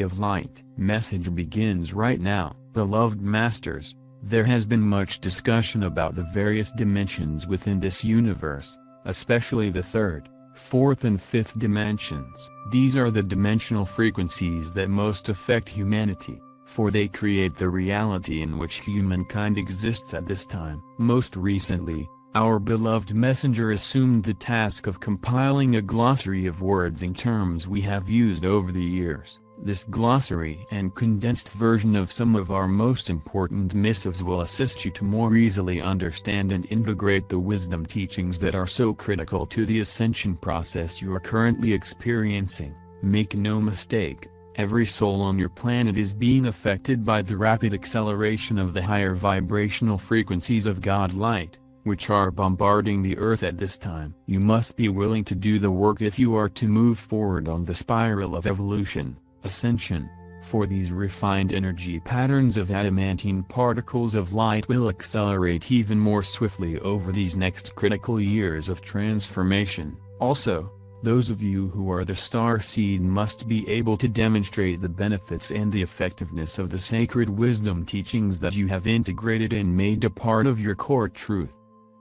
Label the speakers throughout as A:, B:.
A: of light. Message begins right now. Beloved Masters, there has been much discussion about the various dimensions within this universe, especially the third, fourth and fifth dimensions. These are the dimensional frequencies that most affect humanity, for they create the reality in which humankind exists at this time. Most recently, our beloved messenger assumed the task of compiling a glossary of words and terms we have used over the years. This glossary and condensed version of some of our most important missives will assist you to more easily understand and integrate the wisdom teachings that are so critical to the ascension process you are currently experiencing. Make no mistake, every soul on your planet is being affected by the rapid acceleration of the higher vibrational frequencies of God Light, which are bombarding the earth at this time. You must be willing to do the work if you are to move forward on the spiral of evolution, ascension, for these refined energy patterns of adamantine particles of light will accelerate even more swiftly over these next critical years of transformation. Also, those of you who are the star seed must be able to demonstrate the benefits and the effectiveness of the sacred wisdom teachings that you have integrated and made a part of your core truth.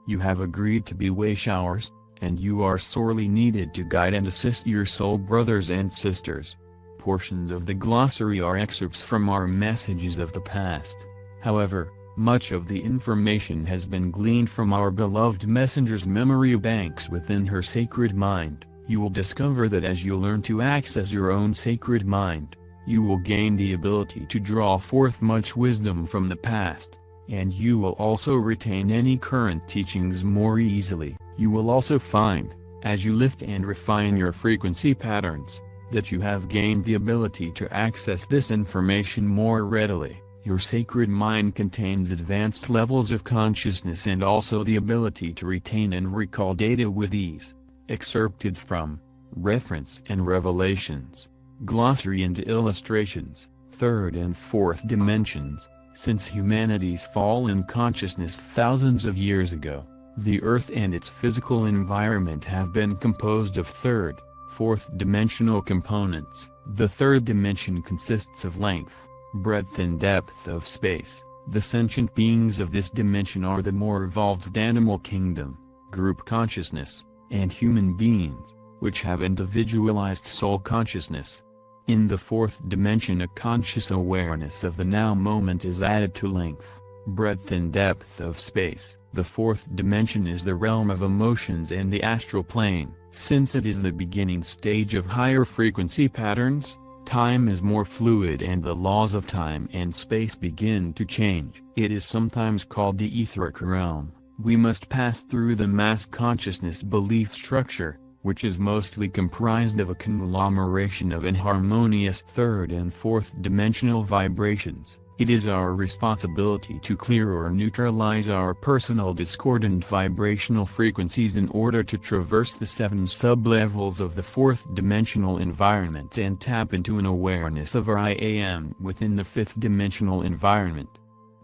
A: You have agreed to be way showers, and you are sorely needed to guide and assist your soul brothers and sisters. Portions of the glossary are excerpts from our messages of the past. However, much of the information has been gleaned from our beloved messenger's memory banks within her sacred mind. You will discover that as you learn to access your own sacred mind, you will gain the ability to draw forth much wisdom from the past, and you will also retain any current teachings more easily. You will also find, as you lift and refine your frequency patterns, that you have gained the ability to access this information more readily. Your sacred mind contains advanced levels of consciousness and also the ability to retain and recall data with ease. Excerpted from Reference and Revelations, Glossary and Illustrations, Third and Fourth Dimensions. Since humanity's fall in consciousness thousands of years ago, the Earth and its physical environment have been composed of third, fourth dimensional components. The third dimension consists of length, breadth and depth of space. The sentient beings of this dimension are the more evolved animal kingdom, group consciousness, and human beings, which have individualized soul consciousness. In the fourth dimension, a conscious awareness of the now moment is added to length, breadth and depth of space. The fourth dimension is the realm of emotions and the astral plane. Since it is the beginning stage of higher frequency patterns, time is more fluid and the laws of time and space begin to change. It is sometimes called the etheric realm. We must pass through the mass consciousness belief structure, which is mostly comprised of a conglomeration of inharmonious third and fourth dimensional vibrations. It is our responsibility to clear or neutralize our personal discordant vibrational frequencies in order to traverse the 7 sub-levels of the fourth dimensional environment and tap into an awareness of our I am within the fifth dimensional environment.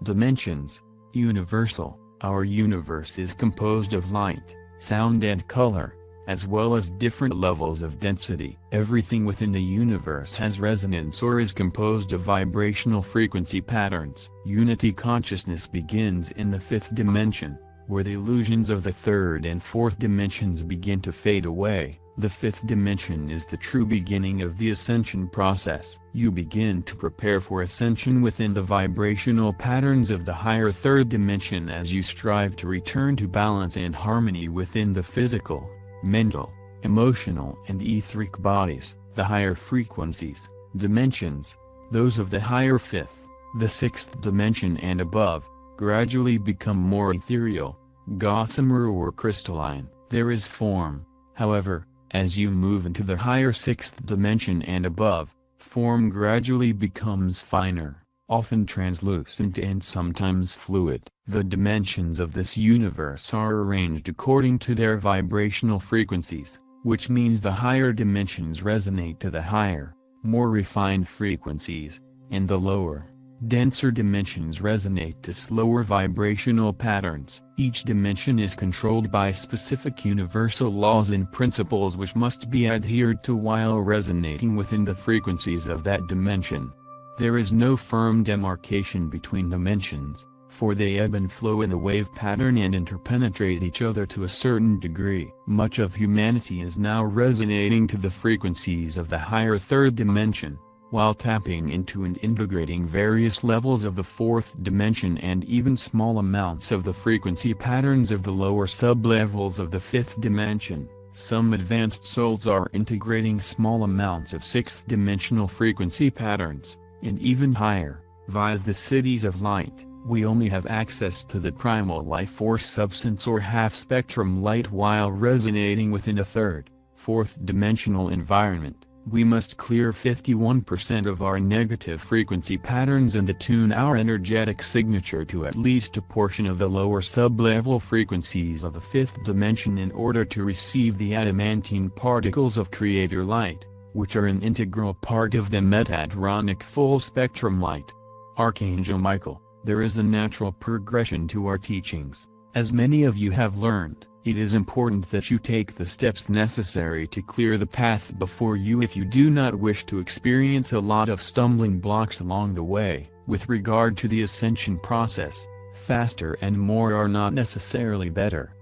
A: Dimensions. Universal. Our universe is composed of light, sound and color, as well as different levels of density. Everything within the universe has resonance or is composed of vibrational frequency patterns. Unity consciousness begins in the fifth dimension, where the illusions of the third and fourth dimensions begin to fade away. The fifth dimension is the true beginning of the ascension process. You begin to prepare for ascension within the vibrational patterns of the higher third dimension as you strive to return to balance and harmony within the physical, mental, emotional and etheric bodies. The higher frequencies, dimensions, those of the higher fifth, the sixth dimension and above, gradually become more ethereal, gossamer or crystalline. There is form, however, as you move into the higher sixth dimension and above, form gradually becomes finer, often translucent and sometimes fluid. The dimensions of this universe are arranged according to their vibrational frequencies, which means the higher dimensions resonate to the higher, more refined frequencies, and the lower, Denser dimensions resonate to slower vibrational patterns. Each dimension is controlled by specific universal laws and principles which must be adhered to while resonating within the frequencies of that dimension. There is no firm demarcation between dimensions, for they ebb and flow in a wave pattern and interpenetrate each other to a certain degree. Much of humanity is now resonating to the frequencies of the higher third dimension, while tapping into and integrating various levels of the fourth dimension and even small amounts of the frequency patterns of the lower sublevels of the fifth dimension. Some advanced souls are integrating small amounts of sixth dimensional frequency patterns, and even higher, via the cities of light. We only have access to the primal life force substance or half-spectrum light while resonating within a third, fourth dimensional environment. We must clear 51% of our negative frequency patterns and attune our energetic signature to at least a portion of the lower sub-level frequencies of the fifth dimension in order to receive the adamantine particles of creator light, which are an integral part of the metatronic full-spectrum light. Archangel Michael, there is a natural progression to our teachings. As many of you have learned, it is important that you take the steps necessary to clear the path before you if you do not wish to experience a lot of stumbling blocks along the way. With regard to the ascension process, faster and more are not necessarily better.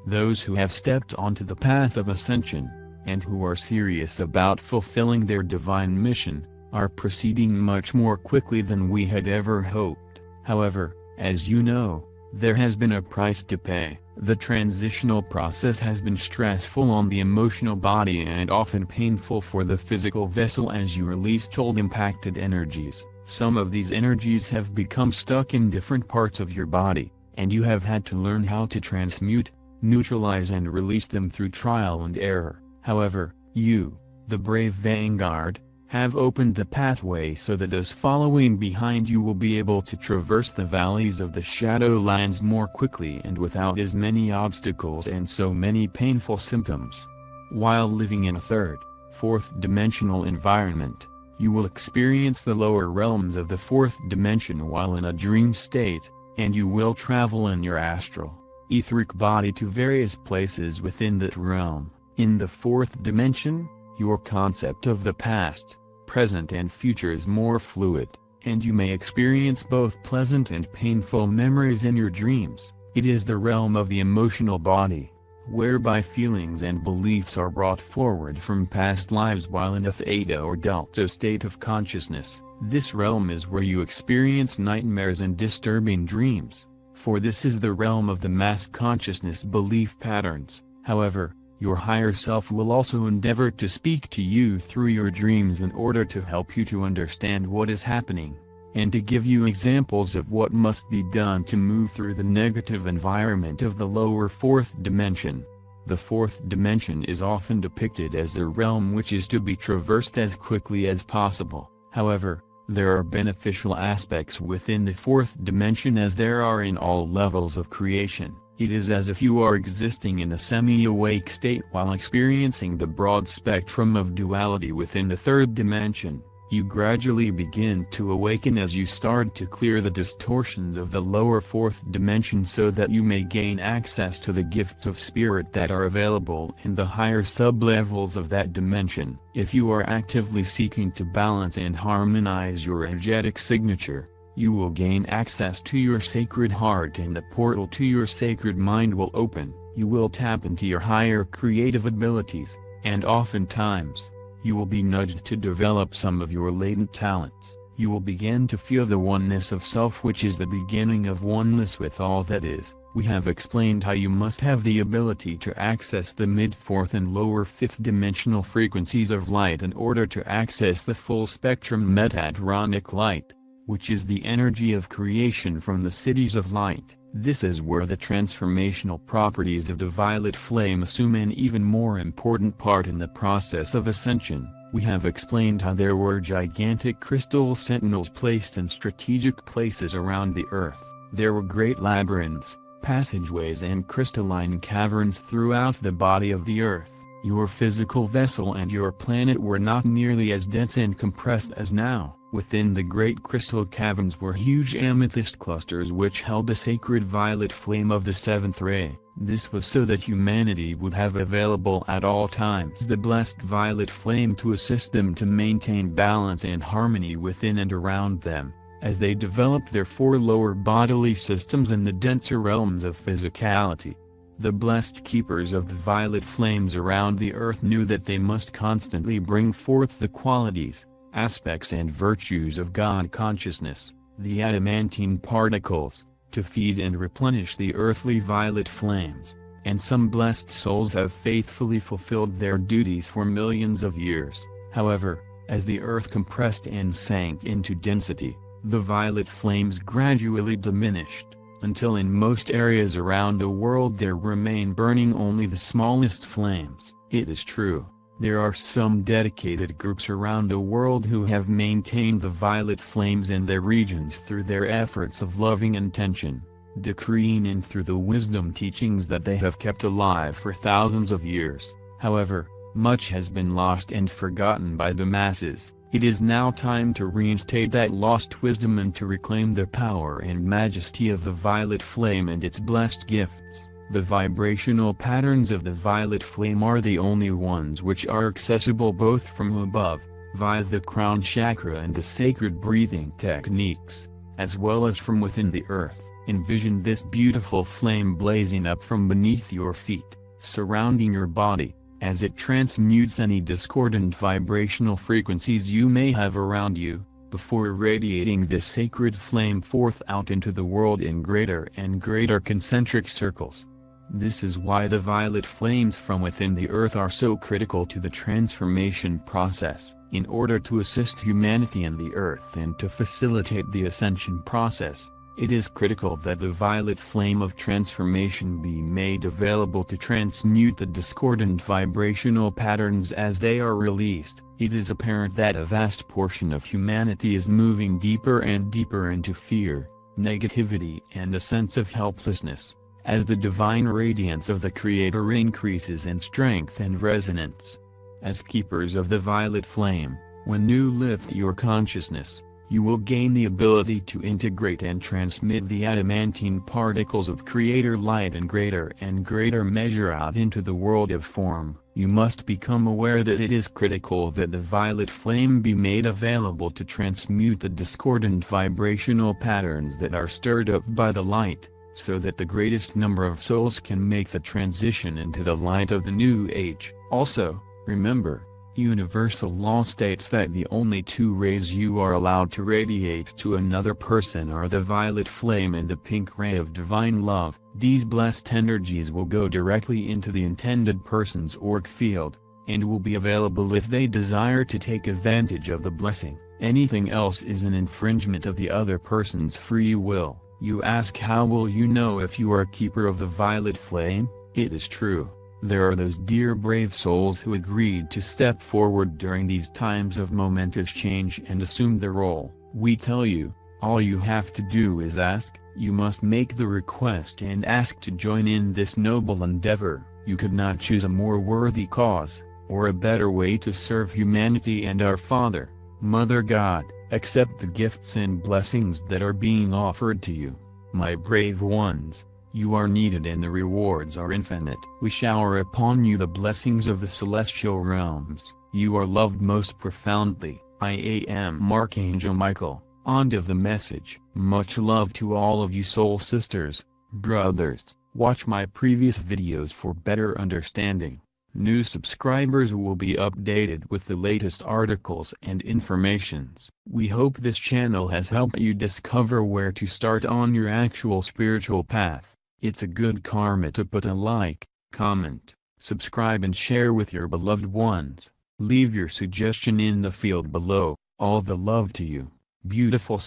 A: Those who have stepped onto the path of ascension, and who are serious about fulfilling their divine mission, are proceeding much more quickly than we had ever hoped. However, as you know, there has been a price to pay. The transitional process has been stressful on the emotional body and often painful for the physical vessel as you release old impacted energies. Some of these energies have become stuck in different parts of your body, and you have had to learn how to transmute, neutralize and release them through trial and error. However, you, the brave vanguard, have opened the pathway so that those following behind you will be able to traverse the valleys of the Shadowlands more quickly and without as many obstacles and so many painful symptoms. While living in a third, fourth dimensional environment, you will experience the lower realms of the fourth dimension while in a dream state, and you will travel in your astral, etheric body to various places within that realm. In the fourth dimension, your concept of the past, present and future is more fluid, and you may experience both pleasant and painful memories in your dreams. It is the realm of the emotional body, whereby feelings and beliefs are brought forward from past lives while in a theta or delta state of consciousness. This realm is where you experience nightmares and disturbing dreams, for this is the realm of the mass consciousness belief patterns. However, your higher self will also endeavor to speak to you through your dreams in order to help you to understand what is happening, and to give you examples of what must be done to move through the negative environment of the lower fourth dimension. The fourth dimension is often depicted as a realm which is to be traversed as quickly as possible. However, there are beneficial aspects within the fourth dimension as there are in all levels of creation. It is as if you are existing in a semi-awake state while experiencing the broad spectrum of duality within the third dimension. You gradually begin to awaken as you start to clear the distortions of the lower fourth dimension so that you may gain access to the gifts of spirit that are available in the higher sub-levels of that dimension. If you are actively seeking to balance and harmonize your energetic signature, you will gain access to your sacred heart and the portal to your sacred mind will open. You will tap into your higher creative abilities, and oftentimes, you will be nudged to develop some of your latent talents. You will begin to feel the oneness of self, which is the beginning of oneness with all that is. We have explained how you must have the ability to access the mid-fourth and lower fifth dimensional frequencies of light in order to access the full spectrum metatronic light, which is the energy of creation from the cities of light. This is where the transformational properties of the violet flame assume an even more important part in the process of ascension. We have explained how there were gigantic crystal sentinels placed in strategic places around the earth. There were great labyrinths, passageways and crystalline caverns throughout the body of the earth. Your physical vessel and your planet were not nearly as dense and compressed as now. Within the great crystal caverns were huge amethyst clusters which held the sacred violet flame of the seventh ray. This was so that humanity would have available at all times the blessed violet flame to assist them to maintain balance and harmony within and around them, as they developed their four lower bodily systems in the denser realms of physicality. The blessed keepers of the violet flames around the earth knew that they must constantly bring forth the qualities, aspects and virtues of God consciousness, the adamantine particles, to feed and replenish the earthly violet flames, and some blessed souls have faithfully fulfilled their duties for millions of years. However, as the earth compressed and sank into density, the violet flames gradually diminished, until in most areas around the world there remain burning only the smallest flames. It is true, there are some dedicated groups around the world who have maintained the violet flames in their regions through their efforts of loving intention, decreeing and through the wisdom teachings that they have kept alive for thousands of years. However, much has been lost and forgotten by the masses. It is now time to reinstate that lost wisdom and to reclaim the power and majesty of the violet flame and its blessed gifts. The vibrational patterns of the violet flame are the only ones which are accessible both from above, via the crown chakra and the sacred breathing techniques, as well as from within the earth. Envision this beautiful flame blazing up from beneath your feet, surrounding your body, as it transmutes any discordant vibrational frequencies you may have around you, before radiating this sacred flame forth out into the world in greater and greater concentric circles. This is why the violet flames from within the earth are so critical to the transformation process. In order to assist humanity and the earth and to facilitate the ascension process, it is critical that the violet flame of transformation be made available to transmute the discordant vibrational patterns as they are released. It is apparent that a vast portion of humanity is moving deeper and deeper into fear, negativity and a sense of helplessness, as the divine radiance of the Creator increases in strength and resonance. As keepers of the violet flame, when you lift your consciousness, you will gain the ability to integrate and transmit the adamantine particles of Creator light in greater and greater measure out into the world of form. You must become aware that it is critical that the violet flame be made available to transmute the discordant vibrational patterns that are stirred up by the light, so that the greatest number of souls can make the transition into the light of the new age. Also, remember, universal law states that the only two rays you are allowed to radiate to another person are the violet flame and the pink ray of divine love. These blessed energies will go directly into the intended person's auric field, and will be available if they desire to take advantage of the blessing. Anything else is an infringement of the other person's free will. You ask, how will you know if you are a keeper of the violet flame? It is true. There are those dear brave souls who agreed to step forward during these times of momentous change and assume the role. We tell you, all you have to do is ask. You must make the request and ask to join in this noble endeavor. You could not choose a more worthy cause, or a better way to serve humanity and our Father, Mother God. Accept the gifts and blessings that are being offered to you, my brave ones. You are needed and the rewards are infinite. We shower upon you the blessings of the celestial realms. You are loved most profoundly. I am Archangel Michael. End of the message. Much love to all of you soul sisters, brothers. Watch my previous videos for better understanding. New subscribers will be updated with the latest articles and informations. We hope this channel has helped you discover where to start on your actual spiritual path. It's a good karma to put a like, comment, subscribe and share with your beloved ones. Leave your suggestion in the field below. All the love to you, beautiful